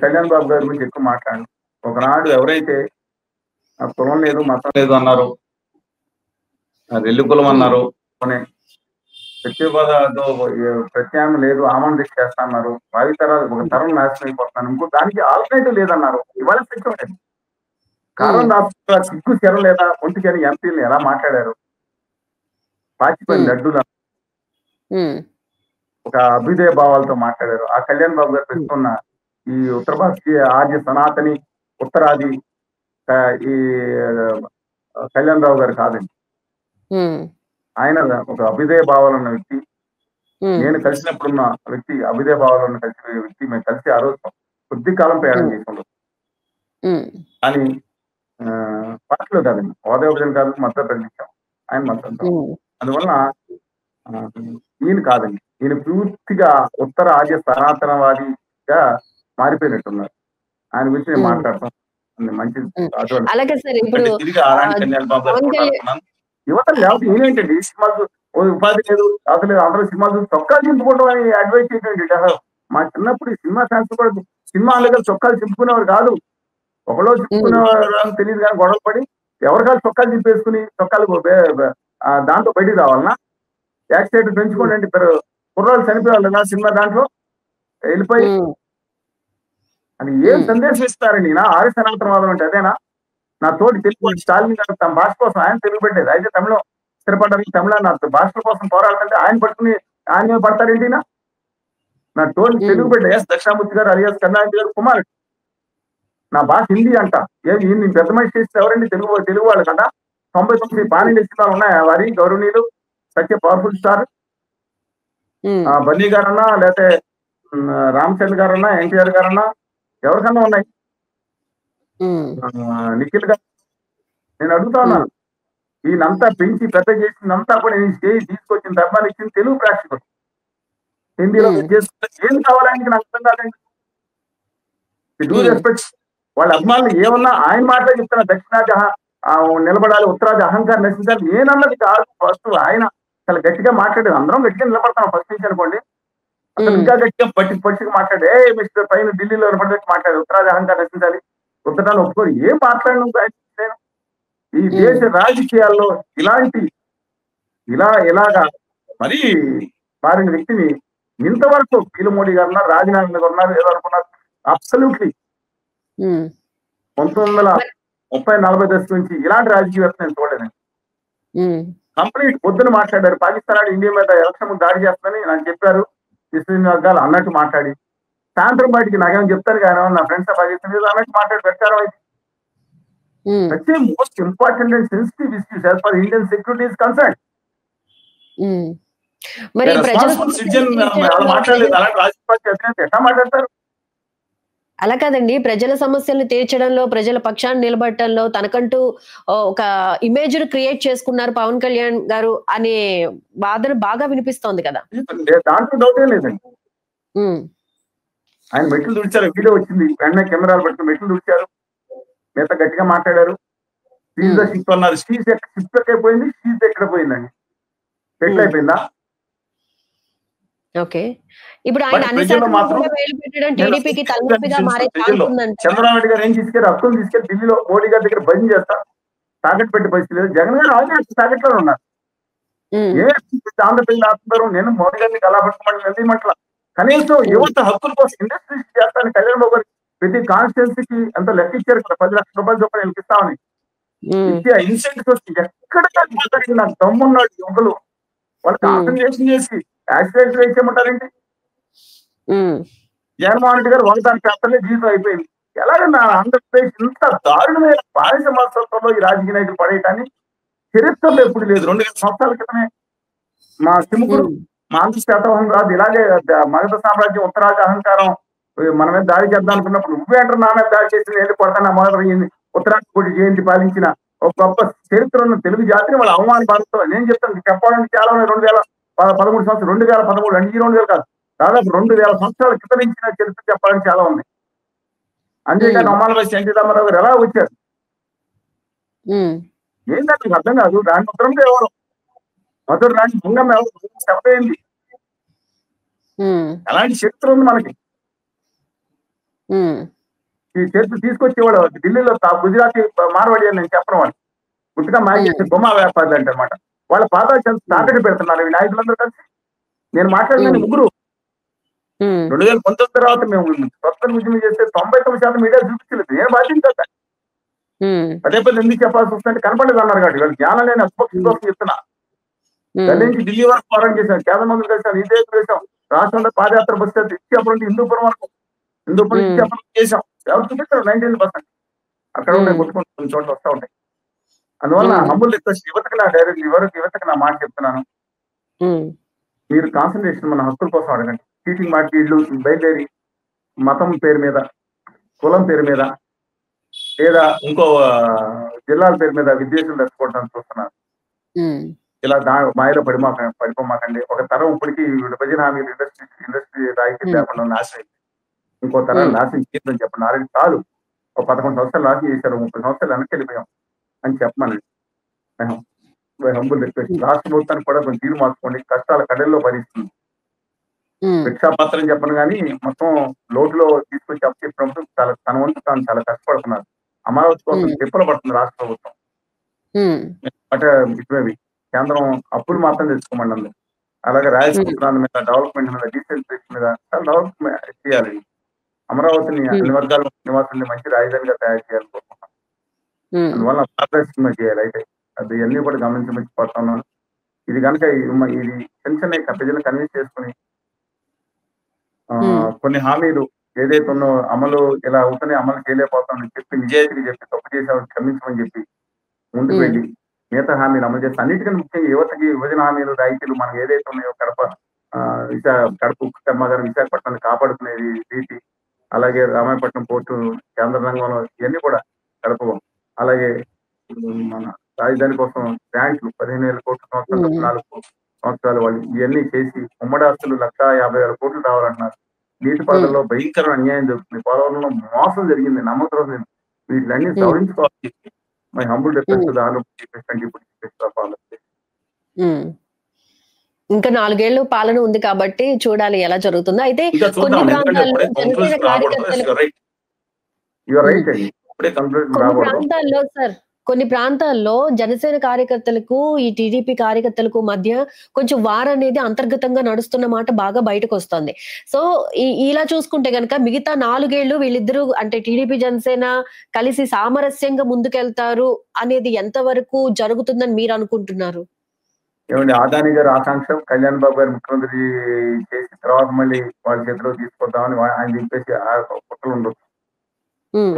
S2: కళ్యాణ్ బాబు గారి గురించి ఎక్కువ మాట్లాడండి. ఒకనాడు ఎవరైతే కులం లేదు, మతం లేదు అన్నారు, రెల్లి కులం అన్నారు, ప్రత్యామ్నాయం లేదు, ఆమోదించి చేస్తా అన్నారు, భావితరాలు ఒక తరం నాశనం అయిపోతున్నాను, ఇంకో దానికి ఆల్టర్నేటివ్ లేదన్నారు. ఇవాళ సత్యం కారణం రాష్ట్ర సిగ్గు చెర లేదా ఒంటికని ఎంపీలు ఎలా మాట్లాడారు, పాచిపోయిన లడ్డూలు ఒక అభ్యుదయ భావాలతో మాట్లాడారు. ఆ కళ్యాణ్ బాబు గారు పెట్టుకున్న ఈ ఉత్తర భారతీయ ఆర్య సనాతని ఉత్తరాది ఈ కళ్యాణ్ రావు గారు కాదండి. ఆయన ఒక అభ్యుదయ భావాలు ఉన్న వ్యక్తి. నేను కలిసినప్పుడున్న వ్యక్తి, అభ్యుదయ భావాలు ఉన్న కలిసి వ్యక్తి. మేము కలిసి ఆ రోజు కొద్ది కాలం ప్రయాణం చేసుకుంటాం. కానీ పార్టీలో కాదండి, హోదా విభజన కాదు, మద్దతు ప్రకటించాం. ఆయన మద్దతు. అందువల్ల ఈయన కాదండి, ఈయన పూర్తిగా ఉత్తర ఆర్య సనాతనవాదిగా మారిపోయినట్టున్నారు. ఆయన గురించి నేను మాట్లాడతాం మంచిది. తిరిగి అలాంటి కళ్యాణ్ బాబు యువత లేకపోతే ఏమేంటండి, సినిమాలు ఉపాధి లేదు, అసలు అందరూ సినిమాలు చూసి చొక్కాలు చింపుకోవడం అని అడ్వైజ్ చేయకండి. మా చిన్నప్పుడు సినిమా ఫ్యాన్స్ కూడా సినిమా దగ్గర చొక్కాలు చింపుకునేవారు కాదు. ఒకలో చింపుకునేవారు తెలియదు కానీ గొడవ పడి ఎవరికాలు చొక్కాలు చింపేసుకుని చొక్కాలు దాంట్లో బయటికి రావాలన్నా యాక్సిడెంట్ పెంచుకోండి అంటే ఇద్దరు కుర్రాళ్ళు చనిపోయేవాళ్ళు కదా సినిమా దాంట్లో వెళ్ళిపోయి. అని ఏం సందేశం ఇస్తారండి? నా ఆర్య సనాతనవాదం అంటే అదేనా? నా తోటి తెలుగు స్టాలిన్ గారు తమ భాష కోసం ఆయన తెలుగు పెట్టేది, అయితే తమిళం స్థిరపడడానికి తమిళ నా భాషల కోసం పోరాడుతుంటే ఆయన పట్టుకుని ఆయన మీద పడతారేంటి? నా తోటి తెలుగు పెట్టే ఎస్ దక్షిణామూర్తి గారు అలియాస్ కరుణానిధి గారు కుమారుడు. నా భాష హిందీ అంట. ఏమి పెద్ద మనిషి చేస్తే ఎవరండి? తెలుగు వాళ్ళు కదా. 99 పానిండి సినిమాలు ఉన్నాయా వారి గౌరవనీయులు సత్య పవర్ఫుల్ స్టార్ బన్నీ గారన్నా, లేకపోతే రామచంద్ర గారన్నా, ఎన్టీఆర్ గారన్నా, ఎవరికన్నా ఉన్నాయి? నిఖిల్ గారు. నేను అడుగుతా ఉన్నాను, ఈయనంతా పెంచి పెద్ద చేసిందంతా కూడా నేను స్టేజ్ తీసుకొచ్చిన ధర్మాలు ఇచ్చింది తెలుగు ప్రేక్షకులు. హిందీలో ఏం కావాలని నాకు అర్థం కాదండి. డూ రెస్పెక్ట్ వాళ్ళ అభిమానులు ఏమన్నా ఆయన మాటలే చెప్తున్నా. దక్షిణాది నిలబడాలి, ఉత్తరాది అహంకారం నశించాలి నేనన్నది కాదు. ఫస్ట్ ఆయన చాలా గట్టిగా మాట్లాడేది, అందరం గట్టిగా నిలబడతాం ఫస్ట్ నుంచి అనుకోండి. అసలు ఇంకా గట్టిగా పట్టిగా మాట్లాడే మిస్టర్ పైన ఢిల్లీలో నిలబడి మాట్లాడే ఉత్తరాది అహంకారం నశించాలి, ఉత్తరాన్ని ఒప్పుకోరు. ఏం మాట్లాడిన ఈ దేశ రాజకీయాల్లో ఇలాగా మరీ మారిన వ్యక్తిని ఇంతవరకు పీలు మోడీ గారు ఉన్నారు, రాజీనామా గారు ఉన్నారు, ఏదో అనుకున్నారు. అబ్సల్యూట్లీ 1930-40 దశకు నుంచి ఇలాంటి రాజకీయ వ్యవస్థ నేను చూడలేదండి. కంప్లీట్ పొద్దున మాట్లాడారు, పాకిస్తాన్ ఇండియా మీద ఎలక్షన్ ముందు దాడి చేస్తుందని నాకు చెప్పారు, ఇస్లాం వర్గాలు అన్నట్టు మాట్లాడి, సాయంత్రం బయటికి నాకేమో చెప్తారు కానీ నా ఫ్రెండ్స్ పాకిస్తాన్ అన్నట్టు మాట్లాడి పెట్టారు. అయితే most important and sensitive issues as for Indian security is concern. ఎట్లా మాట్లాడతారు?
S1: అలా కాదండి, ప్రజల సమస్యలను తీర్చడంలో, ప్రజల పక్షాన్ని నిలబడటంలో తనకంటూ ఒక ఇమేజ్ క్రియేట్ చేసుకున్నారు పవన్ కళ్యాణ్ గారు అనే వాదన బాగా వినిపిస్తోంది కదా.
S2: దాంట్లో డౌటే లేదండి. ఆయన మెట్లు తుడిచారు, వీడియో వచ్చింది, వెంటనే కెమెరాలు పెట్టుకుని మెట్లు తుడిచారు, మిగతా గట్టిగా మాట్లాడారు. షిప్ అన్నారు, షీజ్ ఎక్కడిపోయింది, షీజ్ ఎక్కడ పోయిందండి? పెట్లు అయిపోయిందా?
S1: ఓకే, ఇప్పుడు ఆయన
S2: చంద్రబాబు గారు ఏం తీసుకెళ్ళి హక్కును తీసుకెళ్ళి ఢిల్లీలో మోడీ గారి దగ్గర భజన చేస్తా తాకట్టు పెట్టి పరిస్థితి లేదు. జగన్ గారు ఆల్రెడీ తాకట్లో ఉన్నారు. ఆంధ్రప్రదేశ్ ఆస్తున్నారు, నేను మోడీ గారిని కళా పట్టుకోమని వెళ్ళమంటలా. కనీసం యువత హక్కుల కోసం ఇండస్ట్రీస్ చేస్తాను. కళ్యాణ్ బాబు గారు ప్రతి కాన్స్టిట్యున్సీకి ఎంత లెక్క ఇచ్చారు కదా, 10 లక్షల రూపాయలు చొప్పున నేను ఇస్తామని. ఇన్సెంటివ్స్ వస్తే ఎక్కడ మాట్లాడి నాకు దమ్మున్నాడు యువకులు వాళ్ళు కాన్సన్ట్రేషన్ చేసి యాక్సిడెంట్ వేసేయమంటారేంటి? జగన్మోహన్ రెడ్డి గారు ఒకదాని పేపర్లే జీవితం అయిపోయింది. ఎలాగన్నా ఆంధ్రప్రదేశ్ ఇంత దారుణమైన బానిస మనస్తత్వంలో ఈ రాజకీయ నాయకులు పడేయటాన్ని చరిత్రలో ఎప్పుడు లేదు. 2,000 సంవత్సరాల క్రితమే మా సిముకుడు మా ఆంధ్ర శాతవాహనం రాదు ఇలాగే మగధ సామ్రాజ్యం ఉత్తరాది అహంకారం మన మీద దాడి చేద్దాం అనుకున్నప్పుడు నువ్వే అంటారు నా మీద దాడి చేసి నేను కొడతాను. మొదటి ఉత్తరాది కోటి జయంతి పాలించిన ఒక గొప్ప చరిత్ర ఉన్న తెలుగు జాతిని వాళ్ళ అవమాన భారతతో నేను చెప్తాను. చెప్పాలంటే చాలా 2013 సంవత్సరం 2013 అంటే 2000 కాదు, దాదాపు 2000 సంవత్సరాల క్రితం ఇచ్చిన చరిత్ర చెప్పాలని చాలా ఉంది. అంతేకాని అమ్మాల వయసు ఎన్టీ రామారావు గారు ఎలా వచ్చారు?
S1: ఉమ్,
S2: ఏంటంటే నాకు అర్థం కాదు. రాణి ఉత్తరంలో ఎవరు మధుర రాణి మంగమ్మ ఎవరు చెప్పేయండి.
S1: ఉమ్,
S2: అలాంటి చరిత్ర ఉంది మనకి.
S1: ఉమ్,
S2: ఈ చరిత్ర తీసుకొచ్చేవాడు ఢిల్లీలో గుజరాతీ మార్వాడి అని నేను చెప్పను వాళ్ళు గుర్తుగా మాకేసి బొమ్మ వ్యాపారులు అంటే అనమాట. వాళ్ళ పాదాలు చాలా తాకట్టు పెడుతున్నారు ఈ నాయకులందరూ కలిసి. నేను మాట్లాడిన ముగ్గురు
S1: ఉమ్,
S2: 2019 తర్వాత మేము స్వతంత్ర ఉద్యమం చేస్తే 99% మీడియా చూపించలేదు. నేను బాధ్యత
S1: ఉమ్,
S2: పదే పదే ఎందుకు చెప్పాల్సి వస్తుందంటే కనపడలేదు అన్నారు కాబట్టి వాళ్ళు జ్ఞానం లేని అస్పక్ష కోసం చెప్తున్నా. ఢిల్లీ నుంచి ఢిల్లీ వరకు పోరాటం చేశాం, కేంద్ర మంత్రులు కలిసాం, ఇదే చేసాం, రాష్ట్రంలో పాదయాత్ర బస్ ఇచ్చేప్పుడు నుంచి హిందూపురం వరకు హిందూపురం నుంచి ఇచ్చేప్పుడు చేసాం. ఎవరు చూపించారు 19% అక్కడ ఉంటాయి కొట్టుకుంటూ కొన్ని చోట్ల వస్తూ ఉంటాయి. అందువల్ల హంబుల్ రిక్వెస్ట్ యువతకు నా డైరెక్ట్ యువతకు నా మాట చెప్తున్నాను. మీరు కాన్సన్ట్రేషన్ మన హక్కుల కోసం అడగండి. చీటింగ్ మాటి ఇళ్ళు బయలుదేరి మతం పేరు మీద, కులం పేరు మీద, లేదా ఇంకో జిల్లాల పేరు మీద విద్వేషాలు తెచ్చుకోవడానికి చూస్తున్నారు. ఇలా మాయలో పడిపోమాకండి. ఒక తరం ఇప్పటికీ విభజన హామీలు ఇండస్ట్రీ రాయితీ లేకుండా నాశనం, ఇంకో తరాన్ని నాశనం చేయొద్దని చెప్పండి. ఆల్రెడీ చాలు, ఒక 11 సంవత్సరాలు నాశనం చేశారు, 30 సంవత్సరాలు వెనక్కి వెళ్ళిపోయాం అని చెప్పమనండి. Humble request. రాష్ట్ర ప్రభుత్వానికి కూడా కొంచెం తీరు మార్చుకోండి. కష్టాల కడల్లో భరిస్తుంది. భిక్షాపాత్రం చెప్పను కానీ మొత్తం లోటులో తీసుకొచ్చి అప్పచెప్పినప్పుడు చాలా తన వంతు తాను చాలా కష్టపడుతున్నారు. అమరావతి కోసం తిప్పలు పడుతుంది రాష్ట్ర ప్రభుత్వం. అంటే ఇటువేవి కేంద్రం అప్పులు మాత్రం తెచ్చుకోమండి అందరూ. అలాగే రాయలసీమ మీద, డెవలప్మెంట్ మీద, డీసెంట్రేషన్ మీద చాలా డెవలప్మెంట్ చేయాలి. అమరావతిని అన్ని వర్గాల నివాసాన్ని మంచి రాజధానిగా తయారు చేయాలనుకుంటున్నాం. అందువల్ల పారదర్శకంగా చేయాలి. అయితే అది అన్ని కూడా గమనించి పడుతున్నాను. ఇది కనుక ఇది చిన్న ప్రజలను కన్విన్స్ చేసుకుని కొన్ని హామీలు ఏదైతే ఉన్నో అమలు ఇలా అవుతానే అమలు చేయలేకపోతామని చెప్పి నిజాయితీగా చెప్పి తప్పు చేసేవాళ్ళు క్షమించమని చెప్పి ముందుకు వెళ్ళి మిగతా హామీలు అమలు చేస్తే అన్నిటికన్నా ముఖ్యంగా యువతకి విభజన హామీలు రాయితీలు మనకు ఏదైతే ఉన్నాయో కడప ఉక్కు కర్మాగారం విశాఖపట్నాన్ని కాపాడుకునేది రీతి, అలాగే రామాయపట్నం పోర్టు కేంద్ర రంగంలో ఇవన్నీ కూడా కడప, అలాగే మన రాజధాని కోసం బ్యాంకులు 15,000 కోట్ల సంవత్సరాలు 14 సంవత్సరాలు వాళ్ళు ఇవన్నీ చేసి ఉమ్మడి ఆస్తులు 1,50,000 కోట్లు రావాలంటున్నారు. నీటిపారుదలలో భయంకరమైన అన్యాయం జరుగుతుంది. పోలవరంలో మోసం జరిగింది, నమ్మకం జరిగింది. వీటిలన్నీ సవరించుకోవాలి. మై హంబుల్ రిక్వెస్ట్
S1: ఇంకా 4 ఏళ్ళు పాలన ఉంది కాబట్టి చూడాలి ఎలా జరుగుతుందో. అయితే కొన్ని ప్రాంతాల్లో జనసేన కార్యకర్తలు కొన్ని ప్రాంతాల్లో జనసేన కార్యకర్తలకు ఈ టీడీపీ కార్యకర్తలకు మధ్య కొంచెం వార్ అనేది అంతర్గతంగా నడుస్తున్న మాట బాగా బయటకు వస్తుంది. సో ఇలా చూసుకుంటే గనక మిగతా 4 ఏళ్ళు వీళ్ళిద్దరూ అంటే టీడీపీ జనసేన కలిసి సామరస్యంగా ముందుకెళ్తారు అనేది ఎంతవరకు జరుగుతుందని మీరు అనుకుంటున్నారు?
S2: ఏమండి, అదాని గారి ఆకాంక్ష కళ్యాణ్ బాబు గారు ముఖ్యమంత్రి చేసిన తర్వాత మళ్ళీ వాళ్ళ చేతిలో తీసుకొద్దామని ఆయన దింపేసి కుట్రలు ఉండొచ్చు.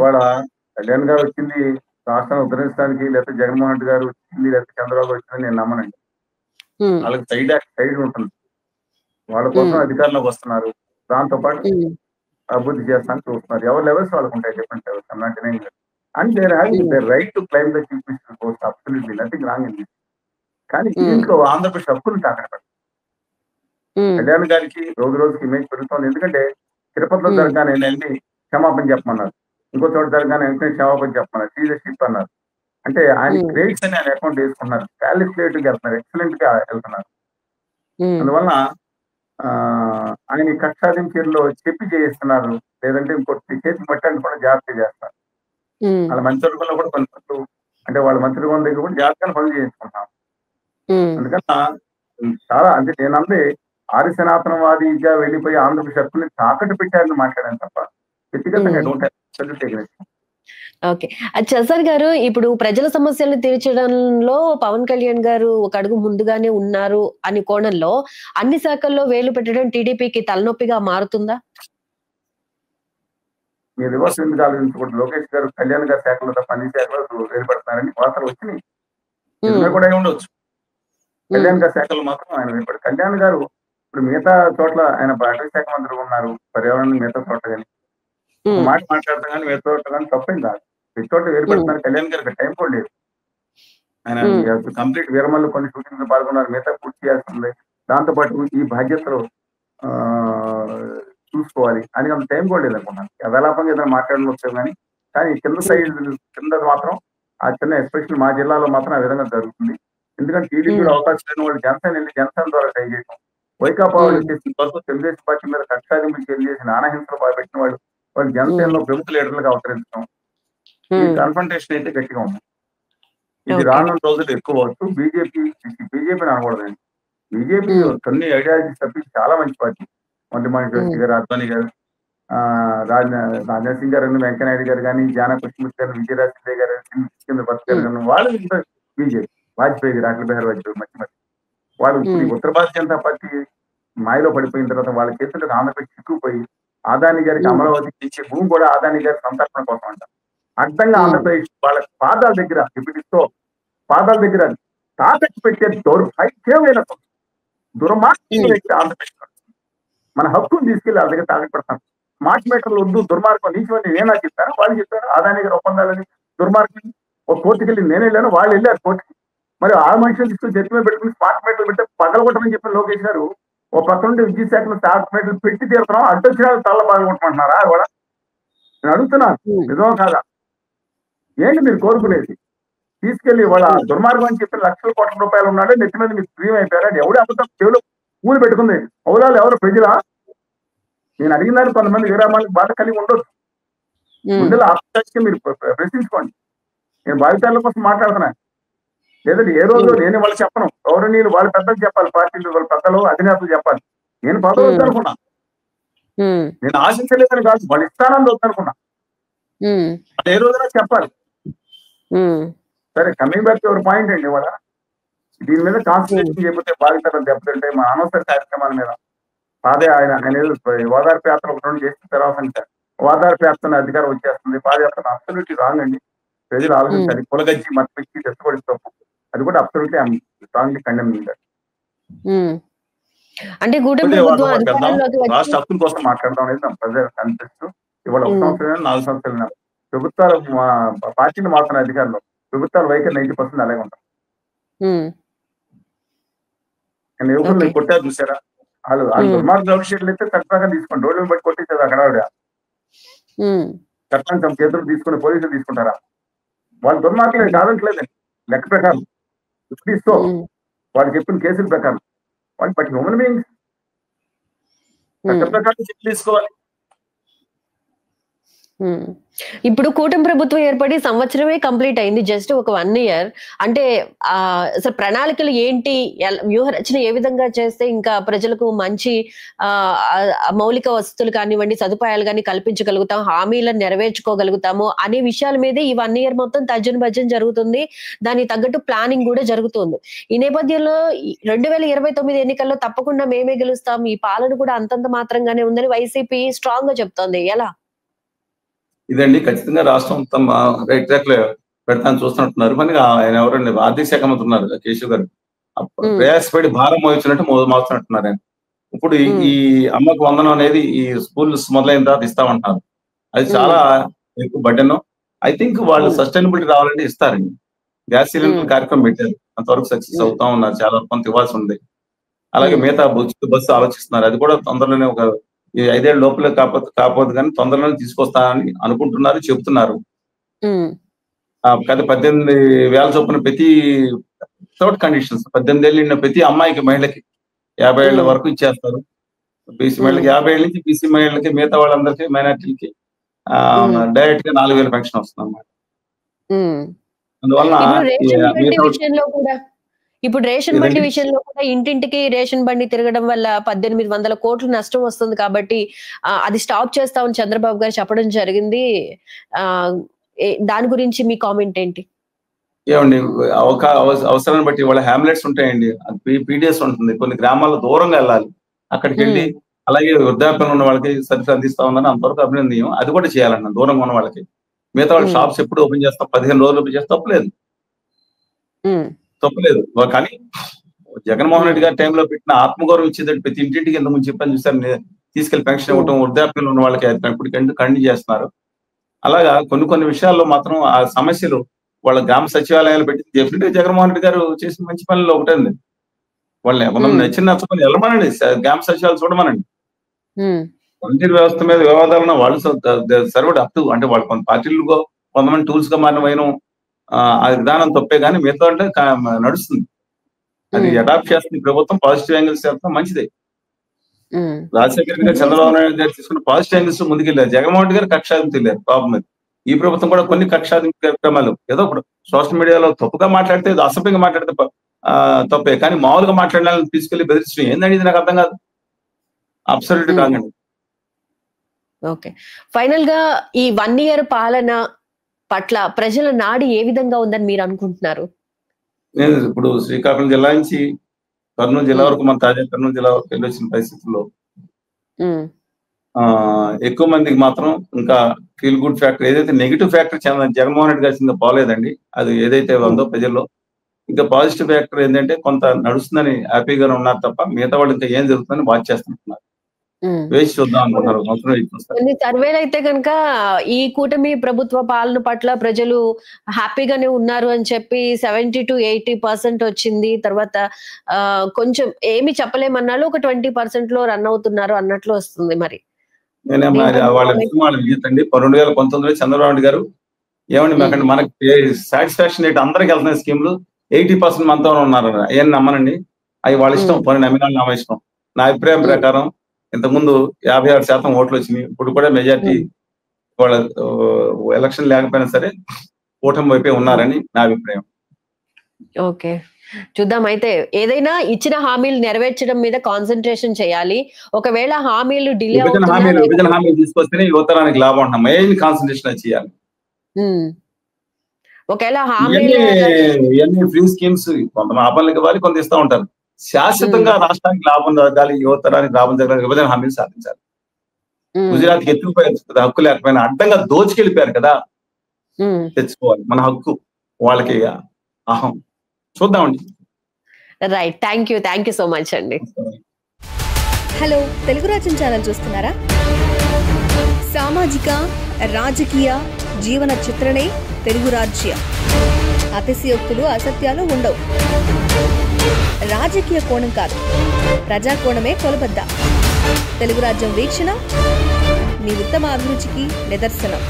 S2: వాళ్ళ కళ్యాణ్ గారు వచ్చింది రాష్ట్రాన్ని ఉద్ధరించడానికి, లేకపోతే జగన్మోహన్ రెడ్డి గారు వచ్చింది, లేకపోతే చంద్రబాబు వచ్చిందని నేను నమ్మనండి. వాళ్ళకి సైడ్ ఉంటుంది. వాళ్ళ కోసం అధికారంలోకి వస్తున్నారు, దాంతో పాటు అభివృద్ధి చేస్తానని చూస్తున్నారు. ఎవరు లెవెల్స్ వాళ్ళకు ఉంటాయి, different levels. And there having the right to claim the chief minister post. Absolutely nothing wrong in this. కానీ దీంట్లో ఆంధ్రప్రదేశ్ హక్కులు తాకట్టు కళ్యాణ్ గారికి రోజు రోజుకి ఇమేజ్ పెరుగుతుంది. ఎందుకంటే తిరుపతిలో జరగానే వెళ్ళి క్షమాపణ చెప్పమన్నారు, ఇంకో చోట జరగానే వెంటనే క్షమాపణ చెప్పమన్నారు, లీడర్షిప్ అన్నారు. అంటే ఆయన క్రెడిట్స్ అని ఆయన అకౌంట్ వేసుకున్నారు, క్యాలిక్యులేటివ్ గా వెళ్తున్నారు, ఎక్సలెంట్ గా వెళ్తున్నారు. అందువల్ల ఆయన కక్షాదిం చర్యలో చెప్పి చేయిస్తున్నారు, లేదంటే ఇంకోటి చేతి పట్టడానికి కూడా జాగ్రత్త చేస్తారు. వాళ్ళ మంత్రివర్గంలో కూడా కొన్ని పనులు అంటే వాళ్ళ మంత్రివర్గం దగ్గర కూడా జాగ్రత్తగా పనులు చేయించుకుంటాం. అందుకని చాలా అంటే నేనంటే ఆర్య సనాతనవాదిగా వెళ్ళిపోయి ఆంధ్రప్రదేశ్ హక్కుల్ని తాకట్టు పెట్టారని మాట్లాడాను తప్ప వ్యక్తిగతంగా
S1: ఓకే. చసర్ గారు, ఇప్పుడు ప్రజల సమస్యలను తీర్చడంలో పవన్ కళ్యాణ్ గారు ఒక అడుగు ముందుగానే ఉన్నారు అని కోణంలో అన్ని శాఖల్లో వేలు పెట్టడం టీడీపీకి తలనొప్పిగా మారుతుందా?
S2: మీరు రివర్స్ ఎందుకు ఆలోచించకూడదు. లోకేష్ గారు కళ్యాణ్ గారి శాఖలో తప్ప అన్ని శాఖలో వేలు పెడతారని వార్తలు వచ్చినాయి. నిజమే కూడా ఉండొచ్చు. కళ్యాణ్ గారి శాఖలో మాత్రం ఆయన వేలు కళ్యాణ్ గారు ఇప్పుడు మిగతా చోట్ల ఆయన అటవీ శాఖ మంత్రులు ఉన్నారు, పర్యావరణం మిగతా చోట్ల కానీ మాట మాట్లాడతాం కానీ మిగతా చోట్ల కానీ తప్పేం కాదు. ప్రతి చోట వేలు పెడుతున్నారు. కళ్యాణ్ గారికి టైం కూడా లేదు. ఆయన కంప్లీట్ వీరమల్లు కొన్ని షూటింగ్స్ పాల్గొన్నారు, మిగతా పూర్తి చేయాల్సింది. దాంతోపాటు ఈ బాధ్యతలు చూసుకోవాలి అని అంత టైం కూడా లేదు అనుకున్నాను. యథాలాపంగా ఏదైనా మాట్లాడడం వచ్చాం కానీ కింద సైడ్ కింద మాత్రం ఆ చిన్న ఎస్పెషల్ మా జిల్లాలో మాత్రం ఆ విధంగా జరుగుతుంది. ఎందుకంటే టీడీపీలో అవకాశం లేని వాళ్ళు జనసేన వెళ్ళి జనసేన ద్వారా ట్రై చేయడం. వైకాపా వాళ్ళు చేసిన వరకు తెలుగుదేశం పార్టీ మీద కక్షాదింపులు చర్యలు చేసి నానాహింసలు బాధపెట్టిన వాళ్ళు జనసేనలో ప్రముఖ లీడర్లుగా అవతరించడం. ఈ కన్ఫంటేషన్ అయితే గట్టిగా ఉంది. ఇది రానున్న రోజులు ఎక్కువ అవచ్చు. బీజేపీని అనకూడదండి. బీజేపీ కొన్ని ఐడియాలజీస్ తప్పించి చాలా మంచి పార్టీ. వంటిమాని జోషి గారు, అద్వానీ గారు, రాజ్నాథ్ సింగ్ గారు, వెంకయ్యనాయుడు గారు కానీ, జానా కృష్ణమూర్తి గారు, విజయరాజశేఖర్ గారు, సికింద్ర భట్ గారు కానీ వాళ్ళు బీజేపీ, వాజ్పేయి గారు, అటల్ బిహారీ వాజ్పేయి మంచి వాళ్ళు ఇప్పుడు ఉత్తర భారతీయ జనతా పార్టీ మాయలో పడిపోయిన తర్వాత వాళ్ళ చేతులకు ఆంధ్రప్రదేశ్ చిక్కుపోయి అదాని గారికి అమరావతికి ఇచ్చే భూమి కూడా అదాని గారి సంతర్పణ కోసం అంట. అడ్డంగా ఆంధ్రప్రదేశ్ వాళ్ళ పాదాల దగ్గర డిప్యూటీతో పాదాల దగ్గర తాకట్టు పెట్టే దౌర్భాగ్యమైన దుర్మార్గం వ్యక్తి ఆంధ్రప్రదేశ్. మన హక్కును తీసుకెళ్లి వాళ్ళ దగ్గర తాకట్టు పెడతాం. స్మార్ట్ మీటర్లు వద్దు, దుర్మార్గం నీచమని నేనా చెప్పాను, వాళ్ళు చెప్పారు. అదాని గారి ఒప్పందాలని దుర్మార్గం. ఒక కోర్టుకి వెళ్ళి నేను వెళ్ళాను, వాళ్ళు వెళ్ళారు కోర్టుకి. మరి ఆ మనుషులు తీసుకుని జట్టు మీద పెట్టుకుని స్మార్ట్ మీటర్లు పెడితే పగలగొట్టమని చెప్పిన లోకేష్ గారు ఓ పక్క నుండి విద్యుత్ శాఖలో స్మార్ట్ మీటర్లు పెట్టి తీరుతున్నాం, అడ్డొచ్చిన తల్ల పగలగొట్టమంటున్నారా కూడా? నేను అడుగుతున్నాను, నిజమో కాదా? ఏంటి మీరు కోరుకునేది? తీసుకెళ్లి వాళ్ళ దుర్మార్గం అని చెప్పి లక్షల కోట్ల రూపాయలు ఉన్నాడు, నెత్తి మీద మీకు ప్రియం అయిపోయారా? ఎవడు అబద్ధం చెవులు పూలు పెట్టుకుంది? అవులాలు ఎవరు ప్రజలా? నేను అడిగిన దాన్ని కొంతమంది విరామాలకు బాధ కలిగి ఉండొచ్చు. ముందులో ఆపరేషన్ మీరు ప్రశ్నించుకోండి. నేను భావితాల కోసం మాట్లాడుతున్నాను. లేదంటే ఏ రోజు నేను వాళ్ళు చెప్పను, గౌరవనీయులు వాళ్ళ పెద్దలు చెప్పాలి, పార్టీలు వాళ్ళ పెద్దలు అధినేతలు చెప్పాలి. నేను పదవి వద్దనుకున్నా, నేను ఆశించలేదని కాదు, వాళ్ళు ఇస్తానని వద్దనుకున్నా. ఏ రోజున చెప్పాలి. సరే, కమింగ్ బ్యాక్ యువర్ పాయింట్ అండి. ఇవాళ దీని మీద కాన్సన్ట్రేషన్ చేయకపోతే బాధితులు దెబ్బతింటే మన అనవసర కార్యక్రమాల మీద ఆయన ఓదార్పు యాత్ర ఒక రెండు చేస్తే తర్వాత ఓదార్పు యాత్ర అధికారం వచ్చేస్తుంది. పాదయాత్ర అబ్సల్యూట్లీ రాంగ్ అండి. ప్రజలు ఆలోచించాలి. కులగజ్జి మతపెట్టి తెచ్చుకోవడం తప్పు. అది కూడా అబ్సల్యూట్లీ స్ట్రాంగ్లీ కండెమ్.
S1: అంటే
S2: రాష్ట్ర హక్కుల కోసం మాట్లాడదాం అనేది నా ప్రజలు కనిపిస్తూ ఇవాళ 1 సంవత్సరం 4 సంవత్సరాలు ప్రభుత్వాలు పార్టీలు మారుతున్న అధికారులు ప్రభుత్వాలు వైఖరి 90% అలాగే ఉంటారు. యువకులు కొట్టారు చూసారా? వాళ్ళు దుర్మార్గ అభిషేకాలు అయితే చట్టంగా తీసుకోండి, రోడ్లు బట్టి కొట్టేసేది అక్కడ ఆవిడ చట్టం తమ చేతులు తీసుకుని పోలీసులు తీసుకుంటారా? వాళ్ళు దుర్మార్గులు కాదంటలేదండి. లెక్క ప్రకారం ఇస్తూ వాళ్ళు చెప్పిన కేసుల ప్రకారం వాళ్ళు బట్టి హ్యూమన్ బీయింగ్స్ చట్ట ప్రకారం చెక్ తీసుకోవాలి.
S1: ఇప్పుడు కూటమి ప్రభుత్వం ఏర్పడి సంవత్సరమే కంప్లీట్ అయింది, జస్ట్ ఒక 1 ఇయర్. అంటే అసలు ప్రణాళికలు ఏంటి, వ్యూహరచన ఏ విధంగా చేస్తే ఇంకా ప్రజలకు మంచి మౌలిక వసతులు కానివ్వండి, సదుపాయాలు కానీ కల్పించగలుగుతాం, హామీలను నెరవేర్చుకోగలుగుతాము అనే విషయాల మీదే ఈ 1 ఇయర్ మొత్తం తర్జన భర్జన జరుగుతుంది. దానికి తగ్గట్టు ప్లానింగ్ కూడా జరుగుతుంది. ఈ నేపథ్యంలో 2029 ఎన్నికల్లో తప్పకుండా మేమే గెలుస్తాం, ఈ పాలన కూడా అంతంత మాత్రంగానే ఉందని వైసీపీ స్ట్రాంగ్ గా చెప్తోంది. ఎలా?
S3: ఇదండి, ఖచ్చితంగా రాష్ట్రం మొత్తం రైట్ ట్రాక్ లో పెడతాను చూస్తున్నట్టున్నారు. మనకి ఆయన ఎవరండి, ఆర్థిక శాఖ మంత్రి ఉన్నారు కేశవ్ గారు, ప్రయాసపడి భారం మోయించినట్టు మోస్తున్నట్టున్నారు ఆయన. ఇప్పుడు ఈ అమ్మకు వందనం అనేది ఈ స్కూల్స్ మొదలైన తర్వాత ఇస్తామంటున్నారు. అది చాలా ఎక్కువ బడ్డెన్. ఐ థింక్ వాళ్ళు సస్టైనబిలిటీ రావాలంటే ఇస్తారండి. గ్యాస్ సిలిండర్ కార్యక్రమం పెట్టారు, అంతవరకు సక్సెస్ అవుతా ఉన్నారు. చాలా కొంత ఇవ్వాల్సి ఉంది. అలాగే మిగతా బస్సు ఆలోచిస్తున్నారు, అది కూడా తొందరలోనే ఒక ఈ 5 ఏళ్ళ లోపలే కాకపోతే కానీ తొందరలోనే తీసుకొస్తానని అనుకుంటున్నారు, చెప్తున్నారు. కానీ 18,000 చొప్పున ప్రతి వితౌట్ కండిషన్స్ 18 ఏళ్ళు నిన్న ప్రతి అమ్మాయికి మహిళకి 50 ఏళ్ల వరకు ఇచ్చేస్తారు. బీసీ మహిళకి 50 ఏళ్ళ నుంచి బీసీ మహిళలకి, మిగతా వాళ్ళందరికీ మైనార్టీలకి డైరెక్ట్ గా 4,000 పెన్షన్ వస్తుంది అన్నమాట. అందువల్ల
S1: ఇప్పుడు రేషన్ బండి విషయంలో కూడా ఇంటింటికి రేషన్ బండి తిరగడం వల్ల 1800 కోట్లు నష్టం వస్తుంది. కాబట్టి అది స్టాప్ చేస్తామని చంద్రబాబు గారు చెప్పడం జరిగింది. దాని గురించి మీ కామెంట్ ఏంటి?
S3: ఏమండి, అవసరాన్ని బట్టి వాళ్ళ హ్యామ్లెట్స్ ఉంటాయండి, పీడిఎస్ ఉంటుంది, కొన్ని గ్రామాల్లో దూరంగా వెళ్ళాలి, అక్కడికి వెళ్ళి అలాగే వృద్ధాప్యంలో ఉన్న వాళ్ళకి సర్వీస్ అందిస్తా ఉందని అంతవరకు అభినందనీయం. అది కూడా చేయాలన్న దూరంగా ఉన్న వాళ్ళకి. మిగతా వాళ్ళ షాప్స్ ఎప్పుడు ఓపెన్ చేస్తాం, 15 రోజులు ఓపెన్ చేస్తే తప్పలేదు. కానీ జగన్మోహన్ రెడ్డి గారి టైంలో పెట్టిన ఆత్మగౌరవం ఇచ్చేది ప్రతి ఇంటింటికి ఎంతమంది చెప్పని చూసారు, తీసుకెళ్లి పెన్షన్ ఇవ్వటం, వృద్ధాప్యంలో ఉన్న వాళ్ళకి ఇప్పుడు కంటిన్యూ చేస్తున్నారు. అలాగా కొన్ని విషయాల్లో మాత్రం ఆ సమస్యలు వాళ్ళ గ్రామ సచివాలయాలు పెట్టి డెఫినెట్ గా జగన్మోహన్ రెడ్డి గారు చేసిన మంచి పనులు ఒకటే ఉంది. వాళ్ళని మనం నచ్చని వెళ్ళమనండి, గ్రామ సచివాలయాలు చూడమనండి. వాలంటీర్ వ్యవస్థ మీద వివాదాలను వాళ్ళు సర్వడ్ అప్ టు, అంటే వాళ్ళు కొంత పార్టీలు కొంతమంది టూల్స్ గా మారిన వైనం ఆ విధానం తప్పే కానీ మిగతా అంటే నడుస్తుంది. అది అడాప్ట్ చేస్తుంది ప్రభుత్వం, పాజిటివ్ యాంగిల్స్ వెళ్తాం మంచిదే. రాజశేఖర్ గారు చంద్రబాబు నాయుడు గారు తీసుకున్న పాజిటివ్ యాంగిల్స్ ముందుకెళ్ళారు. జగన్మోహన్ రెడ్డి గారు కక్షాదింపు వెళ్ళారు పాపం మీద. ఈ ప్రభుత్వం కూడా కొన్ని కక్షాదింపు కార్యక్రమాలు ఏదో ఇప్పుడు సోషల్ మీడియాలో తప్పుగా మాట్లాడితే, అసభ్యంగా మాట్లాడితే తప్పే, కానీ మామూలుగా మాట్లాడాలని తీసుకెళ్లి బెదిరించడం ఏందండి, ఇది నాకు అర్థం కాదు. అబ్సల్యూట్ కాదండి.
S1: ఓకే, ఫైనల్ గా ఈ 1 year పాలన పట్ల ప్రజల నాడి ఏ విధంగా ఉందని మీరు అనుకుంటున్నారు?
S3: నేను ఇప్పుడు శ్రీకాకుళం జిల్లా నుంచి కర్నూలు జిల్లా వరకు, మన తాజా కర్నూలు జిల్లా వరకు వెళ్ళి వచ్చిన పరిస్థితుల్లో ఎక్కువ మందికి మాత్రం ఇంకా ఫీల్ గుడ్ ఫ్యాక్టర్, ఏదైతే నెగిటివ్ ఫ్యాక్టర్ జగన్మోహన్ రెడ్డి గారి ఇంకా పోలేదండి. అది ఏదైతే ఉందో ప్రజల్లో ఇంకా పాజిటివ్ ఫ్యాక్టర్ ఏంటంటే కొంత నడుస్తుందని హ్యాపీగా ఉన్నారు తప్ప మిగతా వాళ్ళు ఇంకా ఏం జరుగుతుందని వాచ్ చేస్తున్నారు. వేసి చూద్దాం అనుకుంటున్నారు.
S1: కొన్ని సర్వేలు అయితే కనుక ఈ కూటమి ప్రభుత్వ పాలన పట్ల ప్రజలు హ్యాపీగానే ఉన్నారు అని చెప్పి 70 to 80% వచ్చింది. తర్వాత కొంచెం ఏమి చెప్పలేమన్నాళ్ళు ఒక 20% లో రన్ అవుతున్నారు అన్నట్లు వస్తుంది. మరి
S3: వాళ్ళ విజేతండి 2019లో చంద్రబాబు నాయుడు గారు ఏమండి మనకి సాటిస్ఫాక్షన్ రేట్ అందరికి వెళ్తున్న స్కీమ్లు 80% మనతో ఉన్నారు. ఏం నమ్మనండి, అవి వాళ్ళ ఇష్టం, పని నమ్మినాళ్ళు నమ్మ ఇష్టం. నా అభిప్రాయం ప్రకారం ఇంతకుముందు 56% ఓట్లు వచ్చినాయి, ఇప్పుడు కూడా మెజార్టీ వాళ్ళ ఎలక్షన్ లేకపోయినా సరే కూటమి వైపే ఉన్నారని నా అభిప్రాయం.
S1: ఓకే, చూద్దాం. అయితే ఏదైనా ఇచ్చిన హామీలు నెరవేర్చడం మీద కాన్సన్ట్రేషన్ చేయాలి. ఒకవేళ హామీలు డిలే
S3: విభజన హామీలు తీసుకొస్తేనే యువతరానికి లాభం అంటున్నాం. మెయిన్ కాన్సన్ట్రేషన్ చేయాలి.
S1: ఒకవేళ
S3: ఇవన్నీ ఫ్రీ స్కీమ్స్ కొంత ఆపనలకు ఇవ్వాలి, కొంత ఇస్తూ ఉంటారు. శాశ్వతంగా రాష్ట్రానికి లాభం జరగాలి, యువతరానికి లాభం జరగాలి, విభజన హామీలు సాధించాలి. గుజరాత్కి ఎత్తుకుపోయారు, హక్కు లేకపోయినా అడ్డంగా దోచుకెళ్ళిపోయారు కదా, తెచ్చుకోవాలి మన హక్కు, వాళ్ళకి అహం. చూద్దామండి.
S1: Right, thank you so much అండి.
S4: హలో, తెలుగు రాజ్యం ఛానల్ చూస్తున్నారా? సామాజిక రాజకీయ జీవన చిత్రణే తెలుగు రాజ్యం. అతిశయోక్తులు అసత్యాలు ఉండవు. రాజకీయ కోణం కాదు, ప్రజా కోణమే కొలబద్ద. తెలుగు రాజ్యం వీక్షణ మీ ఉత్తమ అభిరుచికి నిదర్శనం.